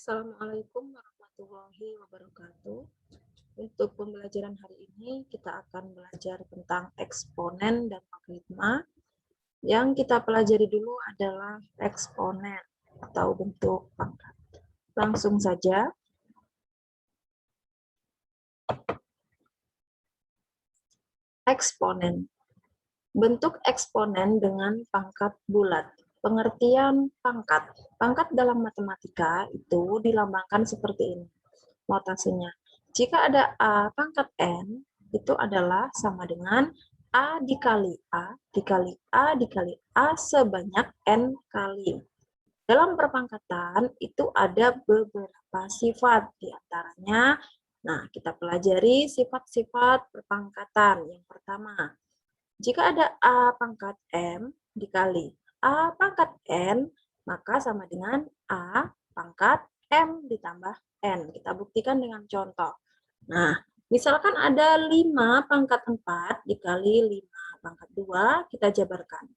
Assalamualaikum warahmatullahi wabarakatuh. Untuk pembelajaran hari ini kita akan belajar tentang eksponen dan logaritma. Yang kita pelajari dulu adalah eksponen atau bentuk pangkat. Langsung saja. Eksponen. Bentuk eksponen dengan pangkat bulat. Pengertian pangkat. Pangkat dalam matematika itu dilambangkan seperti ini. Notasinya. Jika ada A pangkat N, itu adalah sama dengan A dikali A dikali A dikali A sebanyak N kali. Dalam perpangkatan itu ada beberapa sifat. Di antaranya, nah kita pelajari sifat-sifat perpangkatan. Yang pertama, jika ada A pangkat M dikali A pangkat N, maka sama dengan A pangkat M ditambah N. Kita buktikan dengan contoh. Nah, misalkan ada 5 pangkat 4 dikali 5 pangkat 2, kita jabarkan.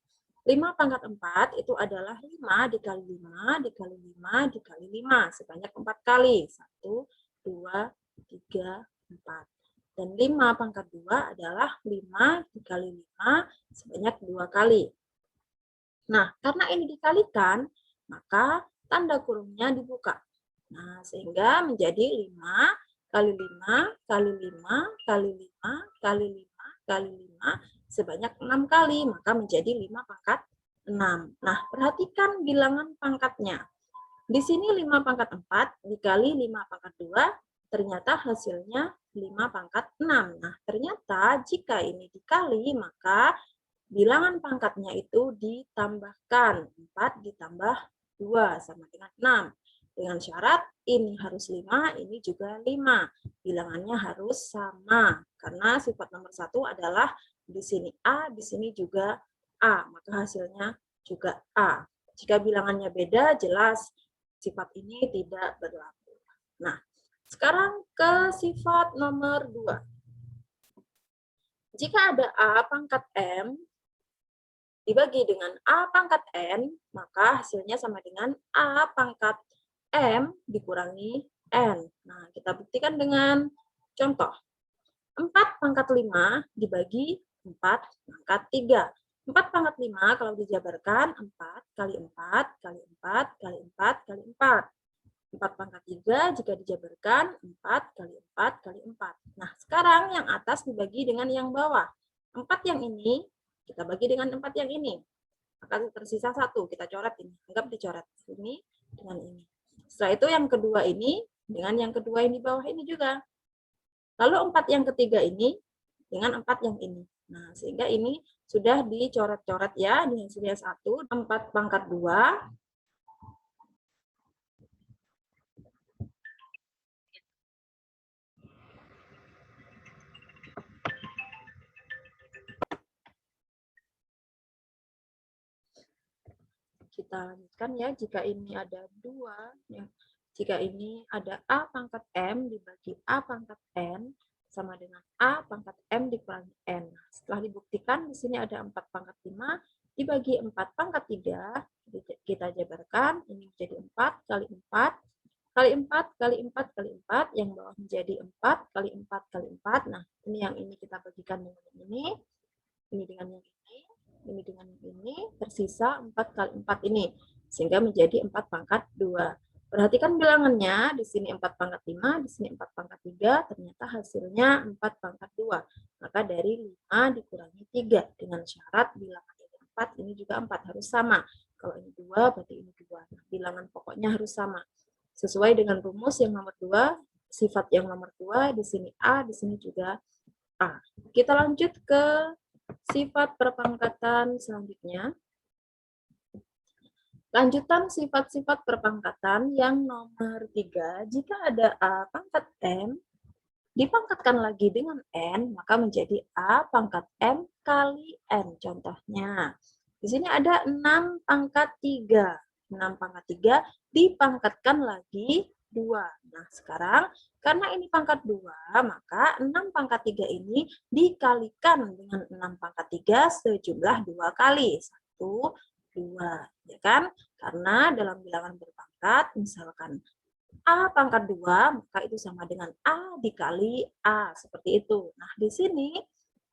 5 pangkat 4 itu adalah 5 dikali 5 dikali 5 dikali 5, sebanyak 4 kali. 1, 2, 3, 4. Dan 5 pangkat 2 adalah 5 dikali 5 sebanyak 2 kali. Nah, karena ini dikalikan, maka tanda kurungnya dibuka. Nah, sehingga menjadi 5 kali 5 kali 5 kali 5 kali 5 kali 5 sebanyak 6 kali, maka menjadi 5 pangkat 6. Nah, perhatikan bilangan pangkatnya. Di sini 5 pangkat 4 dikali 5 pangkat 2, ternyata hasilnya 5 pangkat 6. Nah, ternyata jika ini dikali, maka bilangan pangkatnya itu ditambahkan. 4 ditambah 2 sama dengan 6. Dengan syarat ini harus 5, ini juga 5. Bilangannya harus sama. Karena sifat nomor 1 adalah di sini A, di sini juga A. Maka hasilnya juga A. Jika bilangannya beda, jelas sifat ini tidak berlaku. Nah, sekarang ke sifat nomor 2. Jika ada A pangkat M dibagi dengan A pangkat N, maka hasilnya sama dengan A pangkat M dikurangi N. Nah, kita buktikan dengan contoh. 4 pangkat 5 dibagi 4 pangkat 3. 4 pangkat 5 kalau dijabarkan 4 kali 4 kali 4 kali 4 kali 4. 4 pangkat 3 jika dijabarkan 4 kali 4 kali 4. Nah, sekarang yang atas dibagi dengan yang bawah. 4 yang ini kita bagi dengan 4 yang ini. Maka tersisa 1, kita coret ini. Anggap dicoret ini dengan ini. Setelah itu yang kedua ini dengan yang kedua ini bawah ini juga. Lalu 4 yang ketiga ini dengan 4 yang ini. Nah, sehingga ini sudah dicoret-coret ya. Di hasilnya 1, 4 pangkat 2. Kita lanjutkan ya, jika ini ada 2, jika ini ada A pangkat M dibagi A pangkat N, sama dengan A pangkat M dikurangi N. Setelah dibuktikan, di sini ada 4 pangkat 5, dibagi 4 pangkat 3, kita jabarkan, ini menjadi 4 kali 4, kali 4 kali 4 kali 4, yang bawah menjadi 4 kali 4 kali 4. Nah, ini yang ini kita bagikan dengan ini dengan yang ini dengan ini, tersisa 4 kali 4 ini, sehingga menjadi 4 pangkat 2. Perhatikan bilangannya, di sini 4 pangkat 5, di sini 4 pangkat 3, ternyata hasilnya 4 pangkat 2. Maka dari 5 dikurangi 3, dengan syarat bilangan ini 4, ini juga 4, harus sama. Kalau ini 2, berarti ini 2. Nah, bilangan pokoknya harus sama. Sesuai dengan rumus yang nomor 2, sifat yang nomor 2, di sini A, di sini juga A. Kita lanjut ke sifat perpangkatan selanjutnya. Lanjutan sifat-sifat perpangkatan yang nomor 3, jika ada A pangkat M, dipangkatkan lagi dengan N, maka menjadi A pangkat M kali N. Contohnya, di sini ada 6 pangkat 3. 6 pangkat 3 dipangkatkan lagi 2. Nah, sekarang karena ini pangkat 2, maka 6 pangkat 3 ini dikalikan dengan 6 pangkat 3 sejumlah 2 kali. 1, 2. Ya kan? Karena dalam bilangan berpangkat, misalkan A pangkat 2, maka itu sama dengan A dikali A, seperti itu. Nah, di sini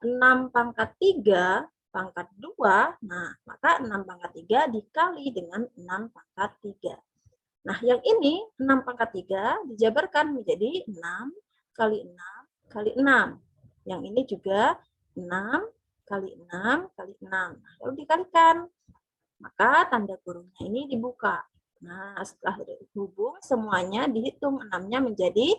6 pangkat 3 pangkat 2, nah, maka 6 pangkat 3 dikali dengan 6 pangkat 3. Nah, yang ini 6 pangkat 3 dijabarkan menjadi 6 kali 6 kali 6. Yang ini juga 6 kali 6 kali 6. Nah, lalu dikalikan. Maka tanda kurungnya ini dibuka. Nah, setelah dihubung semuanya dihitung 6-nya menjadi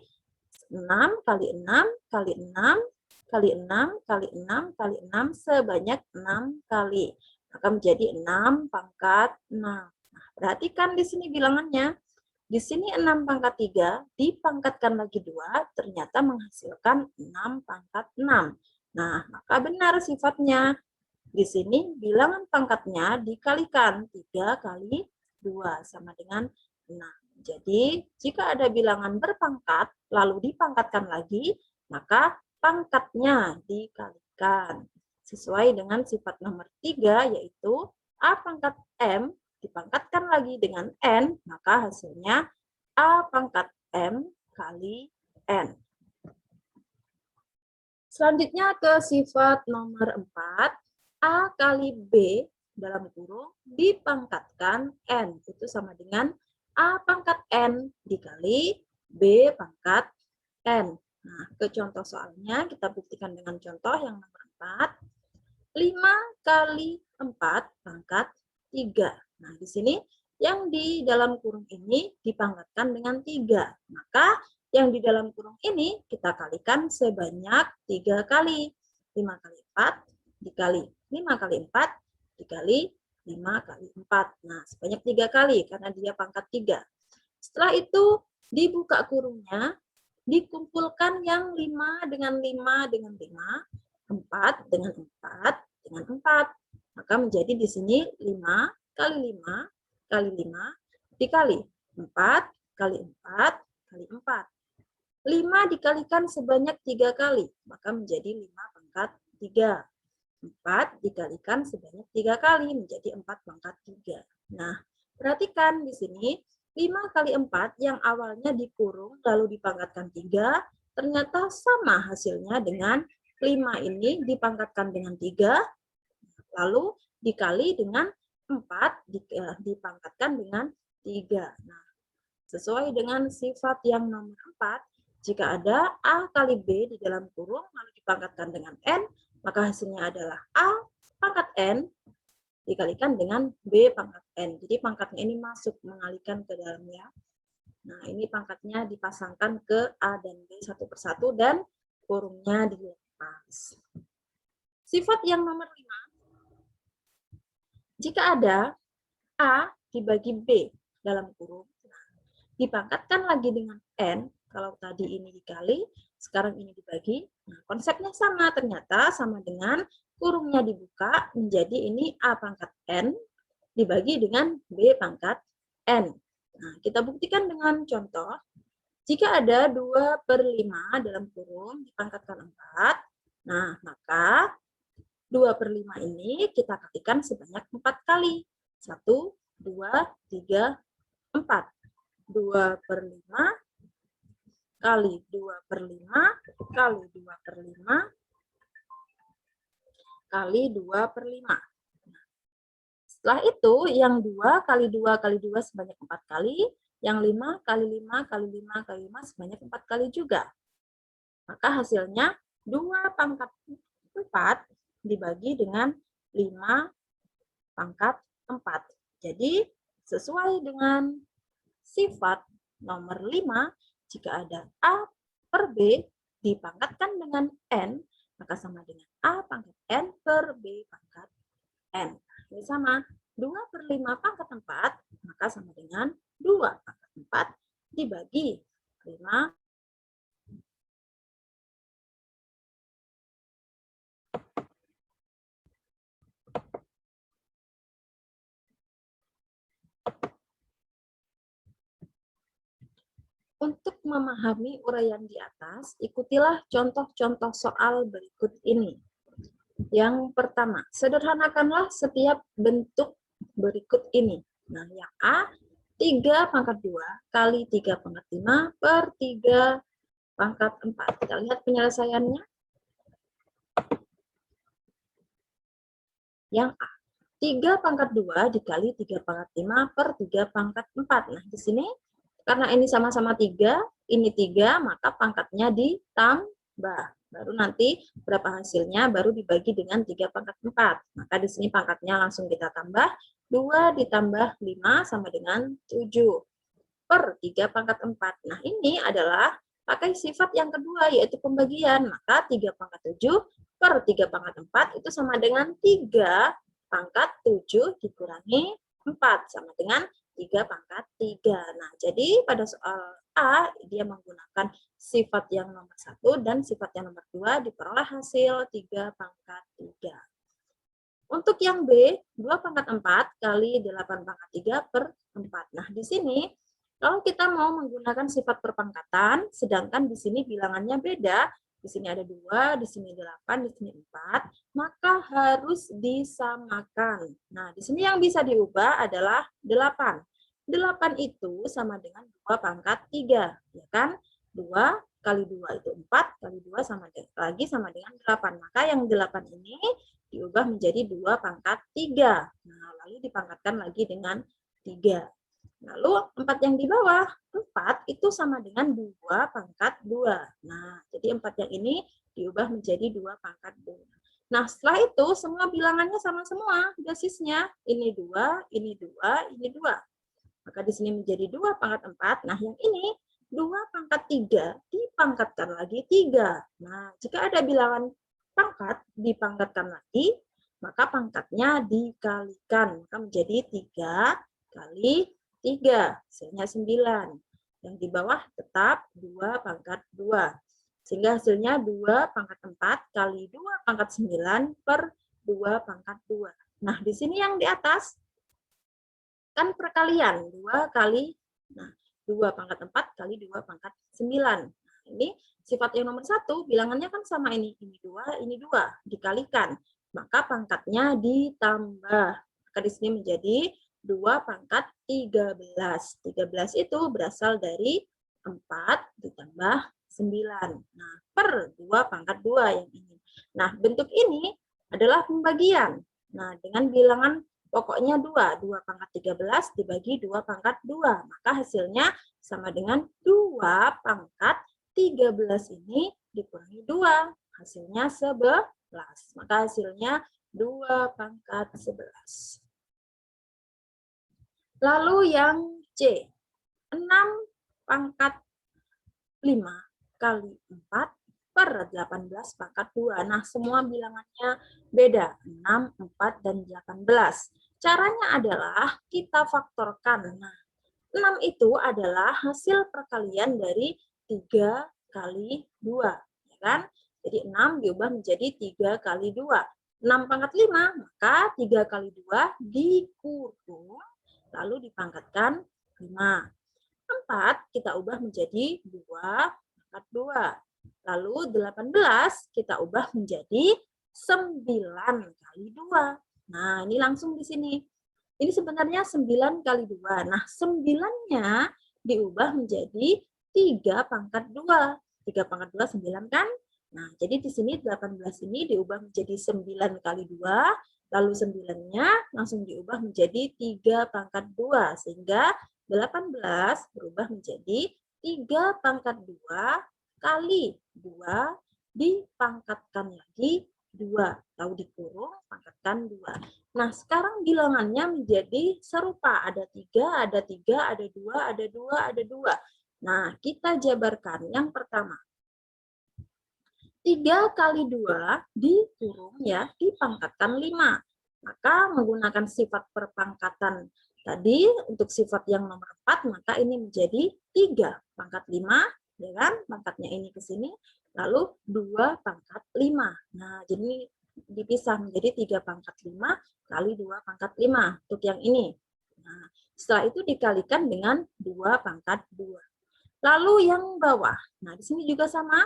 6 kali 6 kali 6 kali 6 kali 6 kali 6 sebanyak 6 kali. Maka menjadi 6 pangkat 6. Nah, perhatikan di sini bilangannya. Di sini 6 pangkat 3 dipangkatkan lagi 2 ternyata menghasilkan 6 pangkat 6. Nah, maka benar sifatnya. Di sini bilangan pangkatnya dikalikan 3 kali 2 sama dengan 6. Jadi, jika ada bilangan berpangkat lalu dipangkatkan lagi, maka pangkatnya dikalikan. Sesuai dengan sifat nomor 3 yaitu A pangkat M dipangkatkan lagi dengan N, maka hasilnya A pangkat M kali N. Selanjutnya ke sifat nomor 4. A kali B dalam kurung dipangkatkan N. Itu sama dengan A pangkat N dikali B pangkat N. Nah, ke contoh soalnya kita buktikan dengan contoh yang nomor 4. 5 kali 4 pangkat 3. Nah, di sini yang di dalam kurung ini dipangkatkan dengan 3. Maka yang di dalam kurung ini kita kalikan sebanyak 3 kali. 5 kali 4 dikali 5 kali 4 dikali 5 kali 4. Nah, sebanyak 3 kali karena dia pangkat 3. Setelah itu dibuka kurungnya, dikumpulkan yang 5 dengan 5 dengan 5, 4 dengan 4 dengan 4. Maka menjadi di sini 5 kali 5 kali 5 dikali 4 kali 4 kali 4. 5 dikalikan sebanyak 3 kali, maka menjadi 5 pangkat 3. 4 dikalikan sebanyak 3 kali, menjadi 4 pangkat 3. Nah, perhatikan di sini, 5 kali 4 yang awalnya dikurung lalu dipangkatkan 3, ternyata sama hasilnya dengan 5 ini dipangkatkan dengan 3, lalu dikali dengan 4 dipangkatkan dengan 3. Nah, sesuai dengan sifat yang nomor 4, jika ada A kali B di dalam kurung lalu dipangkatkan dengan N, maka hasilnya adalah A pangkat N dikalikan dengan B pangkat N. Jadi pangkatnya ini masuk mengalihkan ke dalamnya. Nah, ini pangkatnya dipasangkan ke A dan B satu persatu dan kurungnya dilepas. Sifat yang nomor 5. Jika ada A dibagi B dalam kurung, dipangkatkan lagi dengan N, kalau tadi ini dikali, sekarang ini dibagi. Nah, konsepnya sama, ternyata sama dengan kurungnya dibuka menjadi ini A pangkat N dibagi dengan B pangkat N. Nah, kita buktikan dengan contoh. Jika ada 2/5 dalam kurung dipangkatkan 4, nah maka 2/5 ini kita kalikan sebanyak 4 kali. 1, 2, 3, 4. 2/5 kali 2/5 kali 2/5 kali 2/5. Setelah itu, yang 2 kali 2 kali 2 sebanyak 4 kali, yang 5 kali 5 kali 5 kali 5 sebanyak 4 kali juga. Maka hasilnya 2 pangkat 4 dibagi dengan 5 pangkat 4. Jadi, sesuai dengan sifat nomor 5, jika ada A per B dipangkatkan dengan N, maka sama dengan A pangkat N per B pangkat N. Ini sama, 2/5 pangkat 4, maka sama dengan 2 pangkat 4 dibagi 5. Untuk memahami uraian di atas, ikutilah contoh-contoh soal berikut ini. Yang pertama, sederhanakanlah setiap bentuk berikut ini. Nah, yang A, 3 pangkat 2 kali 3 pangkat 5 per 3 pangkat 4. Kita lihat penyelesaiannya. Yang A. 3 pangkat 2 dikali 3 pangkat 5 per 3 pangkat 4. Nah, di sini karena ini sama-sama 3, ini 3, maka pangkatnya ditambah. Baru nanti berapa hasilnya, baru dibagi dengan 3 pangkat 4. Maka di sini pangkatnya langsung kita tambah. 2 ditambah 5 sama dengan 7 per 3 pangkat 4. Nah, ini adalah pakai sifat yang kedua, yaitu pembagian. Maka 3 pangkat 7 per 3 pangkat 4 itu sama dengan 3 pangkat 7 dikurangi 4, sama dengan 3 pangkat 3. Nah, jadi pada soal A, dia menggunakan sifat yang nomor 1 dan sifat yang nomor 2, diperoleh hasil 3 pangkat 3. Untuk yang B, 2 pangkat 4 kali 8 pangkat 3 per 4. Nah, di sini kalau kita mau menggunakan sifat perpangkatan, sedangkan di sini bilangannya beda, di sini ada 2, di sini 8, di sini 4, maka harus disamakan. Nah, di sini yang bisa diubah adalah 8. 8 itu sama dengan 2 pangkat 3, ya kan? 2 kali 2 itu 4, kali 2 sama lagi sama dengan 8. Maka yang 8 ini diubah menjadi 2 pangkat 3. Nah, lalu dipangkatkan lagi dengan 3. Lalu 4 yang di bawah, 4 itu sama dengan 2 pangkat 2. Nah, jadi 4 yang ini diubah menjadi 2 pangkat 2. Nah, setelah itu semua bilangannya sama semua basisnya. Ini 2, ini 2, ini 2. Maka di sini menjadi 2 pangkat 4. Nah, yang ini 2 pangkat 3 dipangkatkan lagi 3. Nah, jika ada bilangan pangkat dipangkatkan lagi, maka pangkatnya dikalikan. Maka menjadi 3 kali 3, hasilnya 9. Yang di bawah tetap 2 pangkat 2. Sehingga hasilnya 2 pangkat 4 kali 2 pangkat 9 per 2 pangkat 2. Nah, di sini yang di atas kan perkalian, 2 kali, nah 2 pangkat 4 kali 2 pangkat 9. Nah, ini sifat yang nomor 1, bilangannya kan sama ini 2, ini 2, dikalikan. Maka pangkatnya ditambah. Maka di sini menjadi 2 pangkat 13. 13 itu berasal dari 4 ditambah 9. Nah, per 2 pangkat 2 yang ini. Nah, bentuk ini adalah pembagian. Nah, dengan bilangan pokoknya 2. 2 pangkat 13 dibagi 2 pangkat 2. Maka hasilnya sama dengan 2 pangkat 13 ini dikurangi 2. Hasilnya 11. Maka hasilnya 2 pangkat 11. Lalu yang C, 6 pangkat 5 kali 4 per 18 pangkat 2. Nah, semua bilangannya beda, 6, 4, dan 18. Caranya adalah kita faktorkan. Nah, 6 itu adalah hasil perkalian dari 3 kali 2. Ya kan? Jadi 6 diubah menjadi 3 kali 2. 6 pangkat 5, maka 3 kali 2 dikurung lalu dipangkatkan 5. 4 kita ubah menjadi 2 pangkat 2. Lalu 18 kita ubah menjadi 9 kali 2. Nah, ini langsung di sini. Ini sebenarnya 9 kali 2. Nah, 9-nya diubah menjadi 3 pangkat 2. 3 pangkat 2, 9 kan? Nah, jadi di sini 18 ini diubah menjadi 9 kali 2. Lalu 9-nya langsung diubah menjadi 3 pangkat 2. Sehingga 18 berubah menjadi 3 pangkat 2 kali 2 dipangkatkan lagi 2. Tahu dikurung, pangkatkan 2. Nah, sekarang bilangannya menjadi serupa. Ada 3, ada 3, ada 2, ada 2, ada 2. Nah, kita jabarkan. Yang pertama, 3 kali 2 dikurung ya, dipangkatkan 5. Maka menggunakan sifat perpangkatan tadi untuk sifat yang nomor 4, maka ini menjadi 3 pangkat 5, ya kan? Pangkatnya ini ke sini, lalu 2 pangkat 5. Nah, jadi dipisah menjadi 3 pangkat 5 kali 2 pangkat 5 untuk yang ini. Nah, setelah itu dikalikan dengan 2 pangkat 2. Lalu yang bawah, nah di sini juga sama,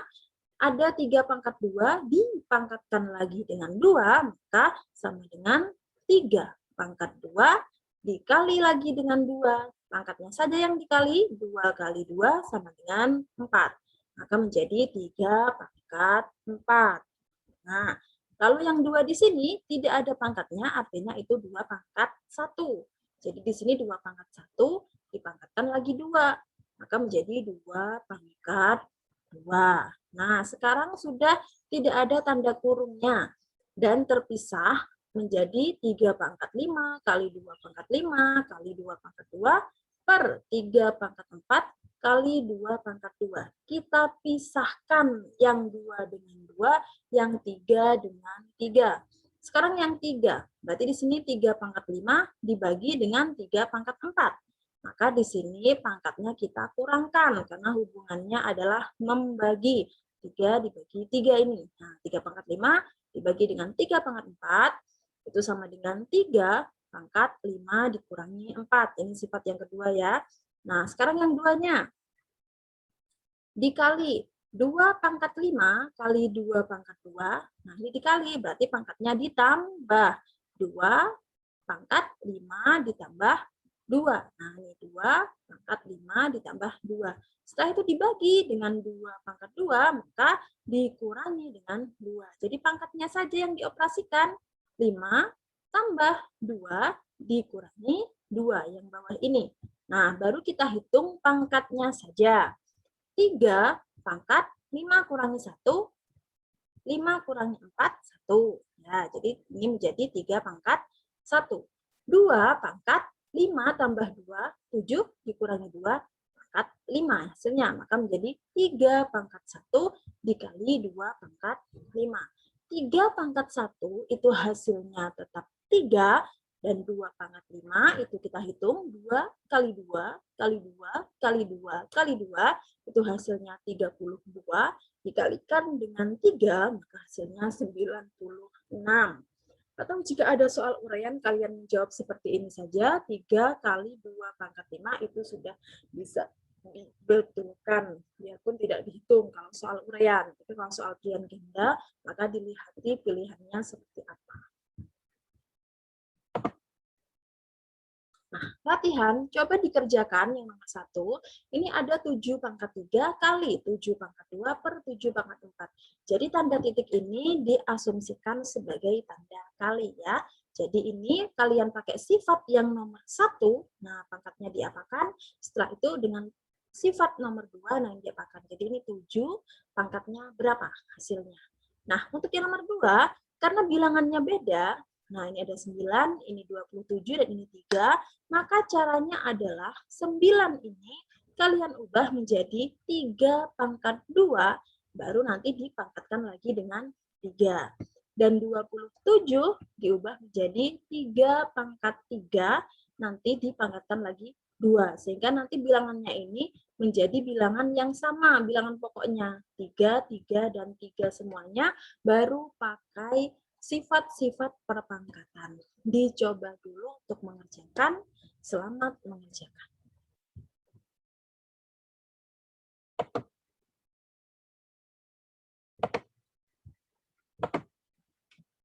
ada 3 pangkat 2 dipangkatkan lagi dengan 2, maka sama dengan 3 pangkat 2 dikali lagi dengan 2 Pangkatnya saja yang dikali, 2 kali 2 sama dengan 4. Maka menjadi 3 pangkat 4. Nah, lalu yang 2 di sini tidak ada pangkatnya, artinya itu 2 pangkat 1. Jadi di sini 2 pangkat 1 dipangkatkan lagi 2. Maka menjadi 2 pangkat 2. Nah, sekarang sudah tidak ada tanda kurungnya dan terpisah menjadi 3 pangkat 5 kali 2 pangkat 5 kali 2 pangkat 2 per 3 pangkat 4 kali 2 pangkat 2. Kita pisahkan yang 2 dengan 2, yang 3 dengan 3. Sekarang yang 3, berarti di sini 3 pangkat 5 dibagi dengan 3 pangkat 4. Maka di sini pangkatnya kita kurangkan, karena hubungannya adalah membagi. 3 dibagi 3 ini. Nah, 3 pangkat 5 dibagi dengan 3 pangkat 4, itu sama dengan 3 pangkat 5 dikurangi 4. Ini sifat yang kedua ya. Nah, sekarang yang duanya. Dikali 2 pangkat 5 kali 2 pangkat 2. Nah, ini dikali, berarti pangkatnya ditambah. 2 pangkat 5 ditambah 2. Nah, ini 2 pangkat 5 ditambah 2. Setelah itu dibagi dengan 2 pangkat 2, maka dikurangi dengan 2. Jadi pangkatnya saja yang dioperasikan. 5 tambah 2 dikurangi 2 yang bawah ini. Nah, baru kita hitung pangkatnya saja. 3 pangkat 5 kurangi 1, 5 kurangi 4, 1. Ya, jadi ini menjadi 3 pangkat 1. 2 pangkat 5 tambah 2, 7 dikurangi 2, pangkat 5 hasilnya. Maka menjadi 3 pangkat 1 dikali 2 pangkat 5. 3 pangkat 1 itu hasilnya tetap 3, dan 2 pangkat 5 itu kita hitung 2 kali 2 kali 2 kali 2 kali 2 itu hasilnya 32 dikalikan dengan 3 maka hasilnya 96. Atau jika ada soal uraian kalian menjawab seperti ini saja, 3 kali 2 pangkat 5 itu sudah bisa dibetulkan, biarpun tidak dihitung kalau soal uraian. Tapi kalau soal pilihan ganda, maka dilihati pilihannya seperti apa. Nah, latihan, coba dikerjakan yang nomor 1. Ini ada 7 pangkat 3 kali 7 pangkat 2 per 7 pangkat 4. Jadi tanda titik ini diasumsikan sebagai tanda kali ya. Jadi ini kalian pakai sifat yang nomor 1, nah pangkatnya diapakan. Setelah itu dengan sifat nomor 2, nah yang diapakan. Jadi ini 7, pangkatnya berapa hasilnya. Nah, untuk yang nomor 2, karena bilangannya beda, nah ini ada 9, ini 27, dan ini 3, maka caranya adalah 9 ini kalian ubah menjadi 3 pangkat 2, baru nanti dipangkatkan lagi dengan 3. Dan 27 diubah menjadi 3 pangkat 3, nanti dipangkatkan lagi 2. Sehingga nanti bilangannya ini menjadi bilangan yang sama, bilangan pokoknya 3, 3, dan 3 semuanya, baru pakai sifat-sifat perpangkatan. Dicoba dulu untuk mengerjakan. Selamat mengerjakan.